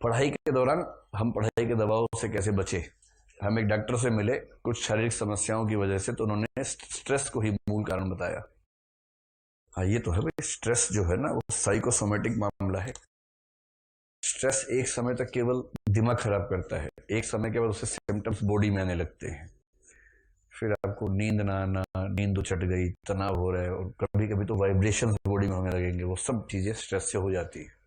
पढ़ाई के दौरान हम पढ़ाई के दबाव से कैसे बचे। हम एक डॉक्टर से मिले कुछ शारीरिक समस्याओं की वजह से, तो उन्होंने स्ट्रेस को ही मूल कारण बताया। हाँ ये तो है भाई, स्ट्रेस जो है ना वो साइकोसोमेटिक मामला है। स्ट्रेस एक समय तक केवल दिमाग खराब करता है, एक समय के बाद उससे सिम्टम्स बॉडी में आने लगते हैं। फिर आपको नींद ना आना, नींद चट गई, तनाव हो रहा है, और कभी कभी तो वाइब्रेशन बॉडी में होने लगेंगे। वो सब चीजें स्ट्रेस से हो जाती है।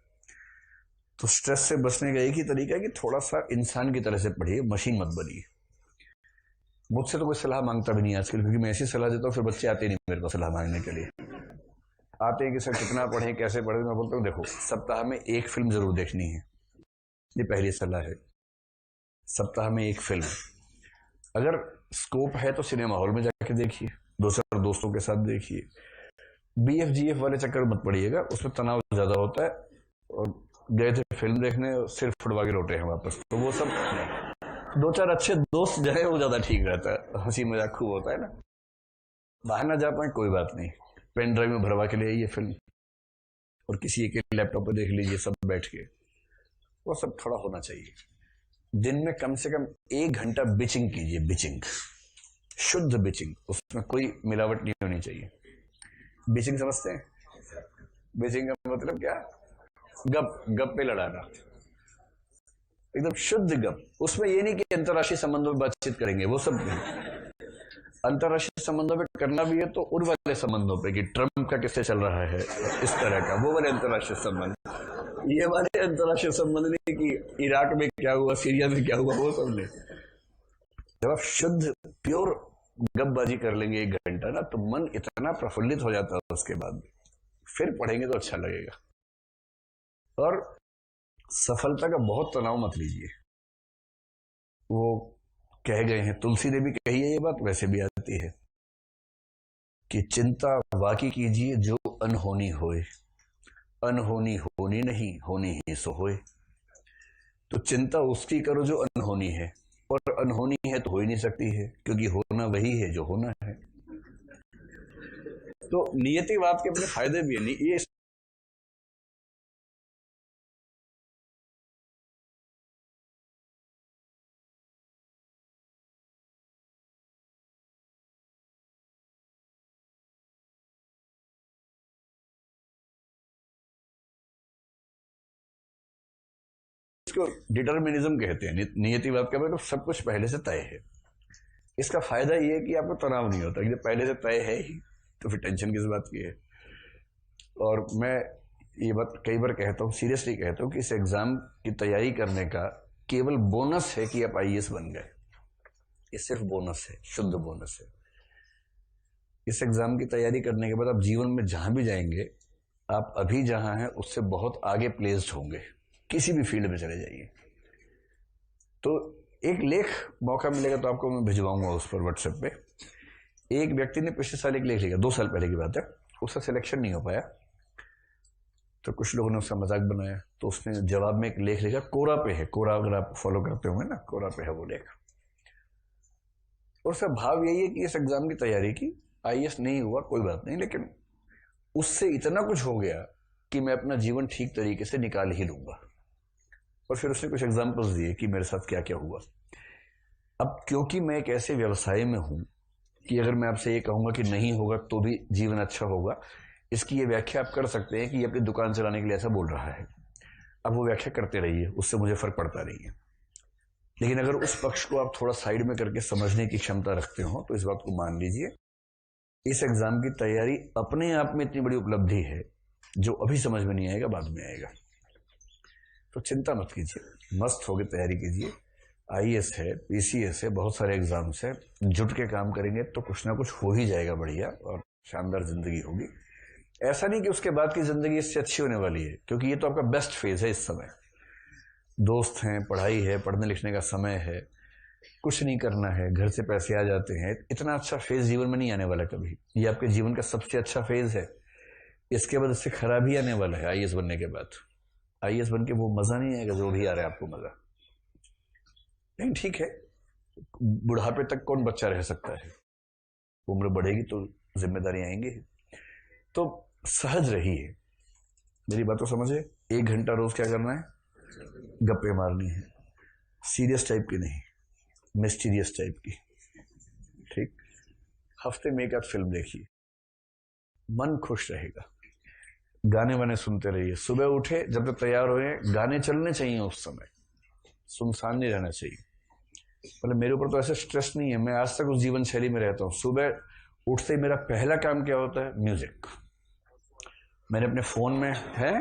तो स्ट्रेस से बचने का एक ही तरीका है कि थोड़ा सा इंसान की तरह से पढ़िए, मशीन मत बनिए। मुझसे तो कोई सलाह मांगता भी नहीं आजकल, क्योंकि मैं ऐसी सलाह देता हूँ फिर बच्चे आते नहीं मेरे पास सलाह मांगने के लिए। आते हैं कि सर कितना पढ़ें, कैसे पढ़ें। मैं बोलता हूँ देखो, सप्ताह में एक फिल्म जरूर देखनी है, ये पहली सलाह है। सप्ताह में एक फिल्म, अगर स्कोप है तो सिनेमा हॉल में जाके देखिए, दो चार दोस्तों के साथ देखिए। BF GF वाले चक्कर मत पड़िएगा, उसमें तनाव ज्यादा होता है। और गए थे फिल्म देखने, सिर्फ फुटवा के लौटे हैं वापस, तो वो सब दो चार अच्छे दोस्त जाए वो ज्यादा ठीक रहता है, हंसी मजाक खूब होता है ना। बाहर ना जा पाए कोई बात नहीं, पेन ड्राइव में भरवा के ले आइए फिल्म, और किसी एक लैपटॉप पर देख लीजिए सब बैठ के। वो सब थोड़ा होना चाहिए। दिन में कम से कम 1 घंटा बिचिंग कीजिए, बिचिंग, शुद्ध बिचिंग, उसमें कोई मिलावट नहीं होनी चाहिए। बिचिंग समझते हैं? बिचिंग का मतलब क्या? गप, गप पे लड़ाना, एकदम शुद्ध गप। उसमें ये नहीं कि अंतर्राष्ट्रीय संबंधों में बातचीत करेंगे, वो सब नहीं। अंतर्राष्ट्रीय संबंधों में करना भी है तो उन वाले संबंधों पे कि ट्रम्प का किससे चल रहा है, इस तरह का, वो वाले अंतर्राष्ट्रीय संबंध। ये वाले अंतर्राष्ट्रीय संबंध नहीं कि इराक में क्या हुआ, सीरिया में क्या हुआ, वो सब नहीं। जब आप शुद्ध प्योर गपबाजी कर लेंगे 1 घंटा ना, तो मन इतना प्रफुल्लित हो जाता है उसके बाद, फिर पढ़ेंगे तो अच्छा लगेगा। और सफलता का बहुत तनाव मत लीजिए। वो कह गए हैं, तुलसी ने भी कही है ये बात, वैसे भी आती है कि चिंता वाकी कीजिए जो अनहोनी होए, अनहोनी होनी नहीं, होनी ही सो होए। तो चिंता उसकी करो जो अनहोनी है, और अनहोनी है तो हो ही नहीं सकती है, क्योंकि होना वही है जो होना है। तो नियतिवाद के अपने फायदे भी है। ये इसको डिटर्मिनिज्म कहते हैं। नियतिवाद का मतलब सब कुछ पहले से तय है। इसका फायदा ये है कि आपको तनाव नहीं होता, कि पहले से तय है ही, तो फिर टेंशन किस बात की है। और मैं ये बात कई बार कहता हूँ, सीरियसली कहता हूँ, कि इस एग्जाम की तैयारी करने का केवल बोनस है कि आप IAS बन गए। ये सिर्फ बोनस है, शुद्ध बोनस है। इस एग्जाम की तैयारी करने के बाद आप जीवन में जहां भी जाएंगे, आप अभी जहां हैं उससे बहुत आगे प्लेस्ड होंगे। किसी भी फील्ड में चले जाइए। तो एक लेख मौका मिलेगा तो आपको मैं भिजवाऊंगा उस पर व्हाट्सएप पे। एक व्यक्ति ने पिछले साल एक लेख लिखा, 2 साल पहले की बात है, उसका सिलेक्शन नहीं हो पाया, तो कुछ लोगों ने उसका मजाक बनाया, तो उसने जवाब में एक लेख लिखा, कोरा पे है, कोरा अगर आप फॉलो करते होंगे ना, कोरा पे है वो लेख। और उसका भाव यही है कि इस एग्जाम की तैयारी की, IAS नहीं हुआ कोई बात नहीं, लेकिन उससे इतना कुछ हो गया कि मैं अपना जीवन ठीक तरीके से निकाल ही लूंगा। और फिर उसने कुछ एग्जाम्पल्स दिए कि मेरे साथ क्या क्या हुआ। अब क्योंकि मैं एक ऐसे व्यवसाय में हूं कि अगर मैं आपसे ये कहूंगा कि नहीं होगा तो भी जीवन अच्छा होगा, इसकी ये व्याख्या आप कर सकते हैं कि ये अपनी दुकान चलाने के लिए ऐसा बोल रहा है। अब वो व्याख्या करते रहिए, उससे मुझे फर्क पड़ता नहीं है। लेकिन अगर उस पक्ष को आप थोड़ा साइड में करके समझने की क्षमता रखते हो तो इस बात को मान लीजिए, इस एग्जाम की तैयारी अपने आप में इतनी बड़ी उपलब्धि है, जो अभी समझ में नहीं आएगा बाद में आएगा। तो चिंता मत कीजिए, मस्त होकर तैयारी कीजिए। IAS है, PCS है, बहुत सारे एग्जाम्स है, जुट के काम करेंगे तो कुछ ना कुछ हो ही जाएगा बढ़िया, और शानदार जिंदगी होगी। ऐसा नहीं कि उसके बाद की जिंदगी इससे अच्छी होने वाली है, क्योंकि ये तो आपका बेस्ट फेज है इस समय। दोस्त हैं, पढ़ाई है, पढ़ने लिखने का समय है, कुछ नहीं करना है, घर से पैसे आ जाते हैं। इतना अच्छा फेज जीवन में नहीं आने वाला कभी। ये आपके जीवन का सबसे अच्छा फेज है। इसके बाद इससे खराब ही आने वाला है। IAS बनने के बाद IAS बन के वो मजा नहीं आएगा जो भी आ रहा है आपको मजा। नहीं ठीक है, बुढ़ापे तक कौन बच्चा रह सकता है, उम्र बढ़ेगी तो जिम्मेदारी आएंगी। तो सहज रहिए, मेरी बात को समझे। 1 घंटा रोज क्या करना है? गप्पे मारनी है, सीरियस टाइप की नहीं, मिस्टीरियस टाइप की, ठीक। हफ्ते में एक आध फिल्म देखिए, मन खुश रहेगा। गाने वाने सुनते रहिए, सुबह उठे जब तक तैयार हुए गाने चलने चाहिए, उस समय सुनसान नहीं रहना चाहिए। मतलब मेरे ऊपर तो ऐसे स्ट्रेस नहीं है, मैं आज तक उस जीवन शैली में रहता हूँ। सुबह उठते ही मेरा पहला काम क्या होता है? म्यूजिक। मैंने अपने फोन में है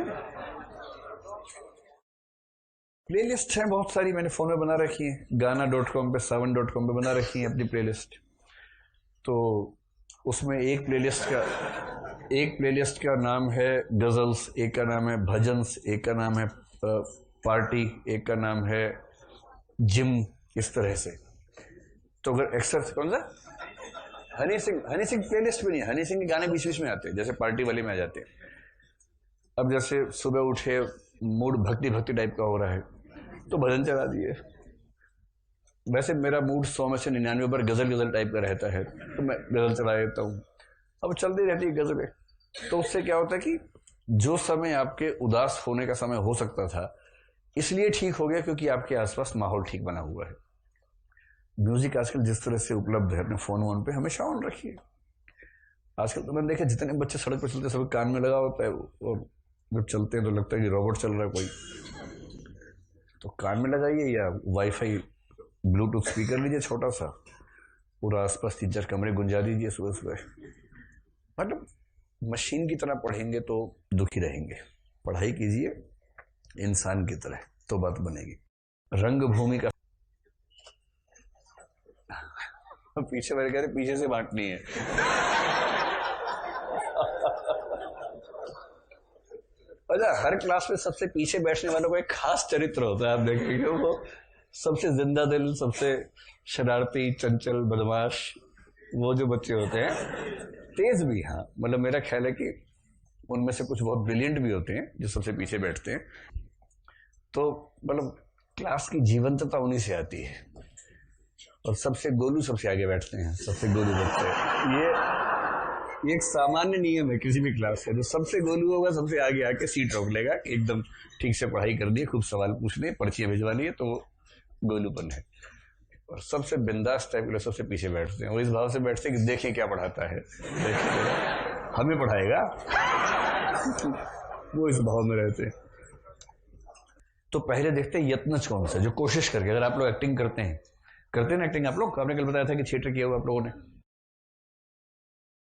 प्लेलिस्ट है बहुत सारी, मैंने फोन में बना रखी है, गाना.com पे, savan.com पे बना रखी है अपनी प्लेलिस्ट। तो उसमें एक प्लेलिस्ट का नाम है गजल्स, एक का नाम है भजन्स, एक का नाम है पार्टी, एक का नाम है जिम, इस तरह से। तो अगर एक्सरसाइज, कौन सा हनी सिंह प्लेलिस्ट भी नहीं है, हनी सिंह के गाने बीच बीच में आते हैं, जैसे पार्टी वाले में आ जाते हैं। अब जैसे सुबह उठे मूड भक्ति टाइप का हो रहा है तो भजन चला दिए। वैसे मेरा मूड 100 में से 99 पर गजल टाइप का रहता है, तो मैं गजल चला देता हूँ। अब चलती रहती है गजलें। तो उससे क्या होता है कि जो समय आपके उदास होने का समय हो सकता था, इसलिए ठीक हो गया क्योंकि आपके आसपास माहौल ठीक बना हुआ है। म्यूजिक आजकल जिस तरह से उपलब्ध है, अपने फोन वोन पे हमेशा ऑन रखिए। आजकल तो मैंने देखा जितने बच्चे सड़क पर चलते सब कान में लगा होता है, और जब चलते हैं तो लगता है कि रोबोट चल रहा है कोई। तो कान में लगाइए या वाईफाई ब्लूटूथ स्पीकर लीजिए छोटा सा, पूरा आसपास 3-4 कमरे गुंजा दीजिए सुबह सुबह। मतलब मशीन की तरह पढ़ेंगे तो दुखी रहेंगे, पढ़ाई कीजिए इंसान की तरह तो बात बनेगी। रंग भूमि का पीछे मेरे कह रहे पीछे से बांटनी है। अच्छा, हर क्लास में सबसे पीछे बैठने वालों को एक खास चरित्र होता है, आप देखेंगे वो सबसे जिंदा दिल, सबसे शरारती, चंचल, बदमाश, वो जो बच्चे होते हैं, तेज भी। हाँ, मतलब मेरा ख्याल है कि उनमें से कुछ बहुत ब्रिलियंट भी होते हैं जो सबसे पीछे बैठते हैं। तो मतलब क्लास की जीवंतता उन्हीं से आती है। और सबसे गोलू सबसे आगे बैठते हैं, सबसे गोलू बच्चे। ये एक सामान्य नियम है किसी भी क्लास से, जो सबसे गोलू होगा सबसे आगे आके सीट रोक लेगा, एकदम ठीक से पढ़ाई कर दी, खूब सवाल पूछ लिए, पर्चियां भिजवा लिए, तो गोलूपन है। और सबसे बिंदास टाइप के लोग सबसे पीछे बैठते हैं, वो इस भाव से बैठते हैं कि देखें क्या पढ़ाता है, हमें पढ़ाएगा। वो इस भाव में रहते हैं। तो पहले देखते हैं यत्नच कौन सा, जो कोशिश करके। अगर आप लोग एक्टिंग करते हैं ना एक्टिंग, आप लोग, आपने कल बताया था कि थिएटर किया हुआ आप लोगों ने।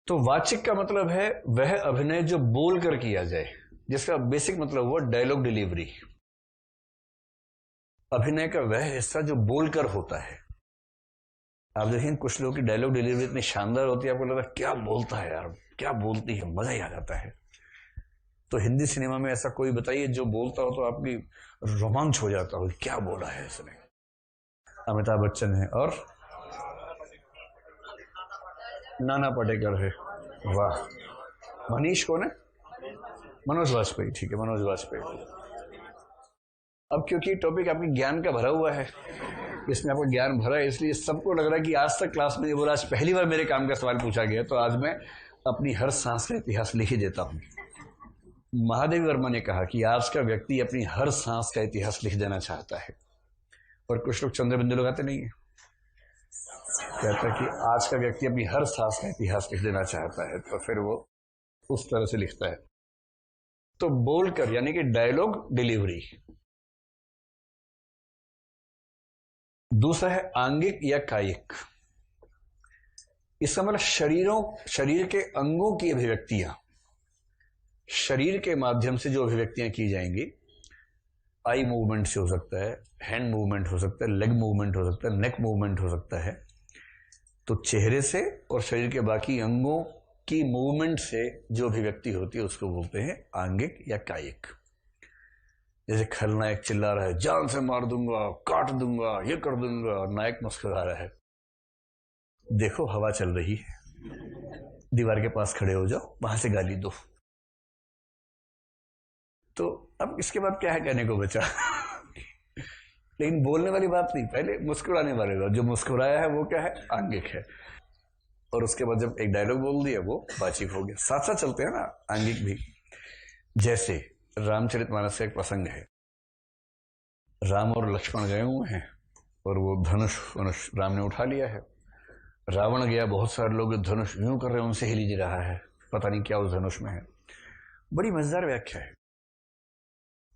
तो वाचिक का मतलब है वह अभिनय जो बोल कर किया जाए, जिसका बेसिक मतलब हुआ डायलॉग डिलीवरी। अभिनय का वह हिस्सा जो बोलकर होता है। आप देखें कुछ लोगों की डायलॉग डिलीवरी इतनी शानदार होती है, आपको लगता है क्या बोलता है यार, क्या बोलती है, मजा ही आ जाता है। तो हिंदी सिनेमा में ऐसा कोई बताइए जो बोलता हो तो आपकी रोमांच हो जाता हो, क्या बोला है इसने। अमिताभ बच्चन है और नाना पाटेकर है, वाह। मनीष कौन है? मनोज वाजपेयी, ठीक है, मनोज वाजपेयी। अब क्योंकि टॉपिक आपके ज्ञान का भरा हुआ है, इसमें आपका ज्ञान भरा है, इसलिए सबको लग रहा है कि आज तक क्लास में ये बोला, आज पहली बार मेरे काम का सवाल पूछा गया, तो आज मैं अपनी हर सांस का इतिहास लिख ही देता हूं। महादेवी वर्मा ने कहा कि आज का व्यक्ति अपनी हर सांस का इतिहास लिख देना चाहता है। और कुछ लोग चंद्रबिंदु लगाते नहीं है, कहता है कि आज का व्यक्ति अपनी हर सांस का इतिहास लिख देना चाहता है, तो फिर वो उस तरह से लिखता है। तो बोलकर यानी कि डायलॉग डिलीवरी। दूसरा है आंगिक या कायिक। इसका मतलब शरीर के अंगों की अभिव्यक्तियां, शरीर के माध्यम से जो अभिव्यक्तियां की जाएंगी। आई मूवमेंट से हो सकता है, हैंड मूवमेंट हो सकता है, लेग मूवमेंट हो सकता है, नेक मूवमेंट हो सकता है। तो चेहरे से और शरीर के बाकी अंगों की मूवमेंट से जो अभिव्यक्ति होती है उसको बोलते हैं आंगिक या कायिक। जैसे खलनायक चिल्ला रहा है, जान से मार दूंगा, काट दूंगा, ये कर दूंगा, और नायक मुस्कुरा रहा है। देखो हवा चल रही है, दीवार के पास खड़े हो जाओ, वहां से गाली दो। तो अब इसके बाद क्या है कहने को बचा। लेकिन बोलने वाली बात नहीं, पहले मुस्कुराने वाले बात। जो मुस्कुराया है वो क्या है? आंगिक है। और उसके बाद जब एक डायलॉग बोल दिया वो वाचिक हो गया। साथ साथ चलते हैं ना आंगिक भी। जैसे रामचरितमानस का एक प्रसंग है, राम और लक्ष्मण गए हुए हैं और वो धनुष राम ने उठा लिया है। रावण गया, बहुत सारे लोग धनुष यूं कर रहे हैं, उनसे हिल नहीं रहा है, पता नहीं क्या उस धनुष में है। बड़ी मजेदार व्याख्या है।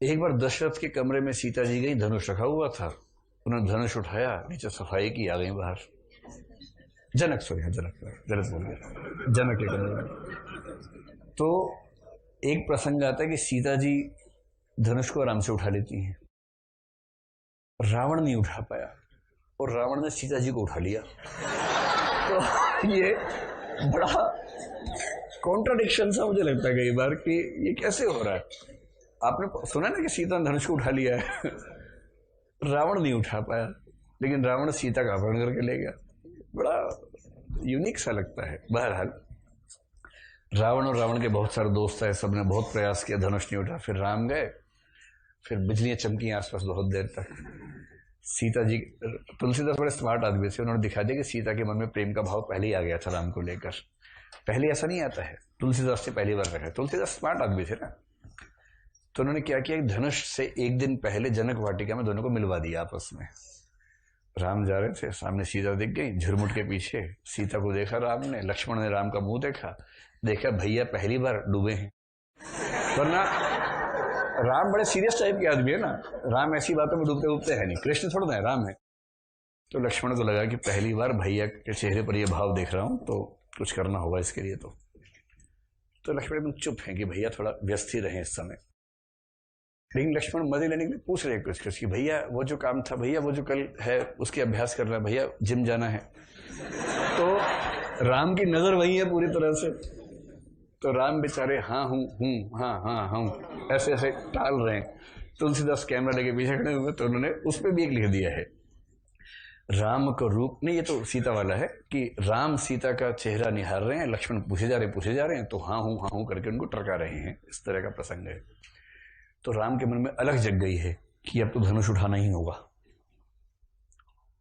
एक बार दशरथ के कमरे में सीता जी गई, धनुष रखा हुआ था, उन्होंने धनुष उठाया, नीचे सफाई की, आ गई बाहर। जनक गलत बोल गया, जनक के कमरे में। तो एक प्रसंग आता है कि सीता जी धनुष को आराम से उठा लेती हैं, रावण नहीं उठा पाया और रावण ने सीता जी को उठा लिया। तो ये बड़ा कॉन्ट्राडिक्शन सा मुझे लगता है कई बार कि ये कैसे हो रहा है। आपने सुना ना कि सीता ने धनुष को उठा लिया है, रावण नहीं उठा पाया, लेकिन रावण सीता का अपहरण करके ले गया। बड़ा यूनिक सा लगता है। बहरहाल रावण और रावण के बहुत सारे दोस्त हैं, सबने बहुत प्रयास किया, धनुष नहीं उठा। फिर राम गए, फिर बिजलियां चमकी आसपास बहुत देर तक। सीता जी, तुलसीदास बड़े स्मार्ट आदमी थे, उन्होंने दिखा दिया कि सीता के मन में प्रेम का भाव पहले ही आ गया था राम को लेकर। पहले ऐसा नहीं आता है, तुलसीदास ने पहली बार रखा। तुलसीदास स्मार्ट आदमी थे ना, तो उन्होंने क्या किया, धनुष से एक दिन पहले जनक वाटिका में दोनों को मिलवा दिया आपस में। राम जा रहे थे, सामने सीता दिख गई, झुरमुट के पीछे। सीता को देखा राम ने, लक्ष्मण ने राम का मुंह देखा भैया पहली बार डूबे हैं। वरना राम बड़े सीरियस टाइप के आदमी है ना, राम ऐसी बातों में डूबते है नहीं, कृष्ण थोड़ा ना है, राम है। तो लक्ष्मण को लगा कि पहली बार भैया के चेहरे पर यह भाव देख रहा हूं, तो कुछ करना होगा इसके लिए। तो लक्ष्मण चुप है कि भैया थोड़ा व्यस्त ही रहे इस समय। लेकिन लक्ष्मण मजे लेने के लिए पूछ रहे कुछ कि भैया वो जो काम था, भैया वो जो कल है उसके अभ्यास कर रहा है, भैया जिम जाना है। तो राम की नजर वही है पूरी तरह से। तो राम बेचारे हाँ हूँ ऐसे ऐसे टाल रहे हैं। तुलसीदास कैमरा लेके पीछे खड़े हुए, तो उन्होंने उस पर भी एक लिख दिया है, राम का रूप नहीं, ये तो सीता वाला है कि राम सीता का चेहरा निहार रहे हैं, लक्ष्मण पूछे जा रहे हैं, तो हाँ हूँ करके उनको टरका रहे हैं। इस तरह का प्रसंग है। तो राम के मन में अलग जग गई है कि अब तो धनुष उठाना ही होगा।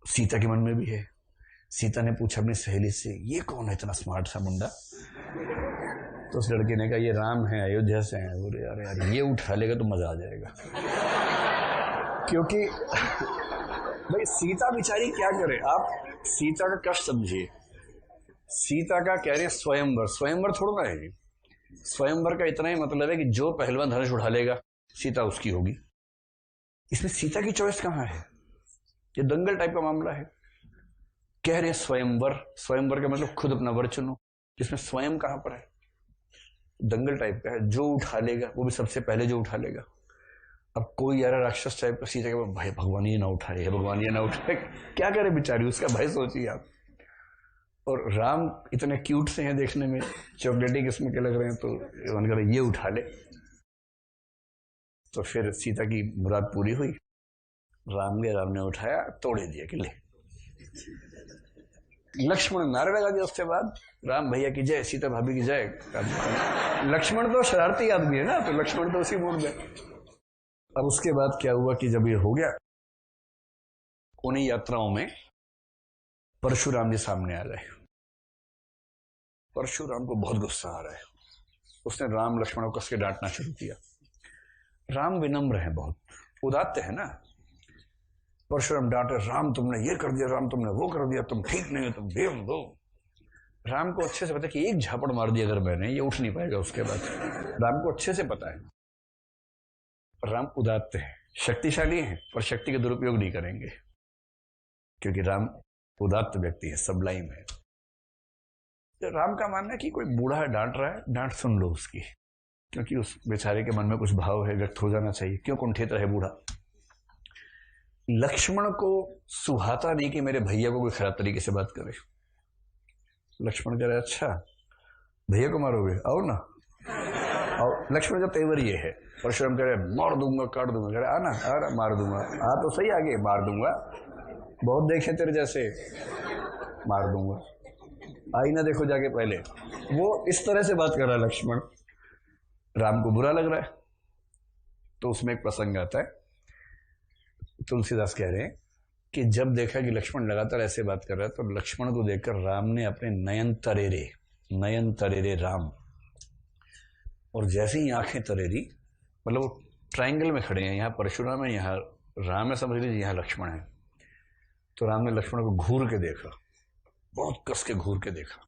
सीता के मन में भी है। सीता ने पूछा अपनी सहेली से, ये कौन है इतना स्मार्ट सा मुंडा? तो उस लड़के ने कहा, ये राम है, अयोध्या से हैं। बोले यार ये उठा लेगा तो मजा आ जाएगा। क्योंकि भाई सीता बेचारी क्या करे, आप सीता का कष्ट समझिए। सीता का कह रहे हैं स्वयंवर थोड़ा है। स्वयंवर का इतना ही मतलब है कि जो पहलवान धनुष उठा लेगा सीता उसकी होगी। इसमें सीता की चॉइस कहां है? ये दंगल टाइप का मामला है। कह रहे स्वयंवर का मतलब खुद अपना वर चुनो, जिसमें स्वयं कहां पर है? दंगल टाइप का है, जो उठा लेगा वो भी सबसे पहले जो उठा लेगा। अब कोई यार राक्षस टाइप का सीता के भाई भगवान ये ना उठाए, भगवान ये ना उठाए, क्या करे बेचारी, उसका भाई सोचिए आप। और राम इतने क्यूट से हैं देखने में, चॉकलेटी किस्म के लग रहे हैं, तो उन्होंने कहा ये उठा ले। तो फिर सीता की मुराद पूरी हुई। राम ने उठाया, तोड़े दिया कि ले। लक्ष्मण नारे लगा दिया। उसके बाद राम भैया की जय, सीता भाभी की जय। लक्ष्मण तो शरारती आदमी है ना, तो लक्ष्मण तो उसी मूड में। अब उसके बाद क्या हुआ कि जब ये हो गया, उन्हीं यात्राओं में परशुराम जी सामने आ गए। परशुराम को बहुत गुस्सा आ रहा है। उसने राम लक्ष्मण को कस के डांटना शुरू किया। राम विनम्र है, बहुत उदात्त है ना। परशुराम डांटे, राम तुमने ये कर दिया, राम तुमने वो कर दिया, तुम ठीक नहीं हो, तुम बेम दो। राम को अच्छे से पता है कि एक झापड़ मार दिया अगर मैंने, ये उठ नहीं पाएगा उसके बाद। राम को अच्छे से पता है। राम उदात्त है, शक्तिशाली है, पर शक्ति का दुरुपयोग नहीं करेंगे, क्योंकि राम उदात्त व्यक्ति है, सबलाइम है। तो राम का मानना है कि कोई बूढ़ा डांट रहा है, डांट सुन लो उसकी, क्योंकि उस बेचारे के मन में कुछ भाव है, व्यक्त हो जाना चाहिए। क्यों कुंठित रहे बूढ़ा? लक्ष्मण को सुहाता नहीं कि मेरे भैया को कोई खराब तरीके से बात करे। लक्ष्मण कह रहे, अच्छा भैया को मारोगे, आओ ना आओ। लक्ष्मण का तेवर ये है। परशुराम कह रहे, मार दूंगा, काट दूंगा। कह रहे, आना मार दूंगा। आ तो सही, आगे मार दूंगा, बहुत देखे तेरे जैसे, मार दूंगा, आई ना देखो जाके पहले। वो इस तरह से बात कर रहा है लक्ष्मण। राम को बुरा लग रहा है। तो उसमें एक प्रसंग आता है, तुलसीदास कह रहे हैं कि जब देखा कि लक्ष्मण लगातार ऐसे बात कर रहा है, तो लक्ष्मण को देखकर राम ने अपने नयन तरेरे राम, और जैसे ही आंखें तरेरी, मतलब वो ट्रायंगल में खड़े हैं, यहाँ परशुराम है, यहाँ राम ने समझ लीजिए यहाँ लक्ष्मण है, तो राम ने लक्ष्मण को घूर के देखा, बहुत कस के घूर के देखा,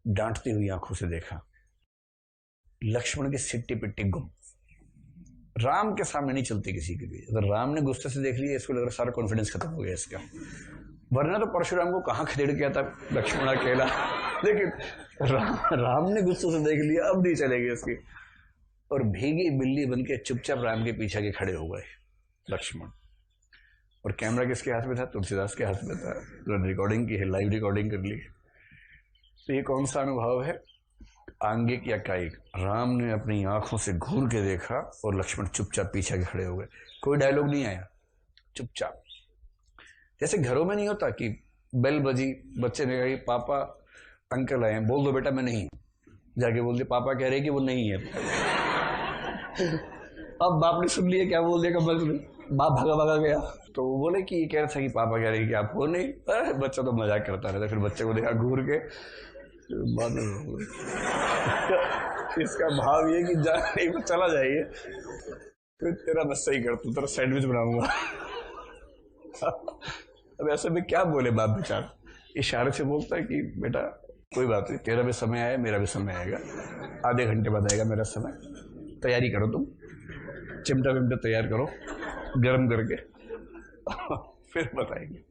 डांटती हुई आंखों से देखा। लक्ष्मण की सिट्टी पिट्टी गुम। राम के सामने नहीं चलती किसी के लिए। अगर राम ने गुस्से से देख लिया, इसको लग रहा सारा कॉन्फिडेंस खत्म हो गया इसका। वरना तो परशुराम को कहाँ खदेड़ गया था लक्ष्मण अकेला, लेकिन राम ने गुस्से से देख लिया, अब नहीं चलेगी इसकी। और भीगी बिल्ली बनके चुपचाप राम के पीछे के खड़े हो गए लक्ष्मण। और कैमरा किसके हाथ में था? तुलसीदास के हाथ में था। रिकॉर्डिंग की है, लाइव रिकॉर्डिंग कर ली। तो ये कौन सा अनुभव है? आंगिक या कायिक? राम ने अपनी आंखों से घूर के देखा और लक्ष्मण चुपचाप पीछे के खड़े हो गए। कोई डायलॉग नहीं आया, चुपचाप। जैसे घरों में नहीं होता कि बेल बजी, बच्चे ने कहा पापा अंकल आए, बोल दो बेटा मैं नहीं, जाके बोल दे पापा कह रहे कि वो नहीं है। अब बाप ने सुन लिया, क्या बोल दिया कमल ने, बाप भागा भागा गया। तो वो बोले कि ये कह रहा था कि पापा कह रहे कि आप हो नहीं। बच्चा तो मजाक करता रहता। फिर बच्चे को देखा घूर के, बाद इसका भाव ये कि जा नहीं तो चला जाइए, तो तेरा मैं सही कर तू, तेरा सैंडविच बनाऊंगा। अब ऐसे में क्या बोले बाप बेचारा, इशारे से बोलता है कि बेटा कोई बात नहीं, तेरा भी समय आया, मेरा भी समय आएगा, आधे घंटे बाद आएगा मेरा समय, तैयारी करो तुम, चिमटा विमटा तैयार करो गर्म करके, फिर बताएंगे।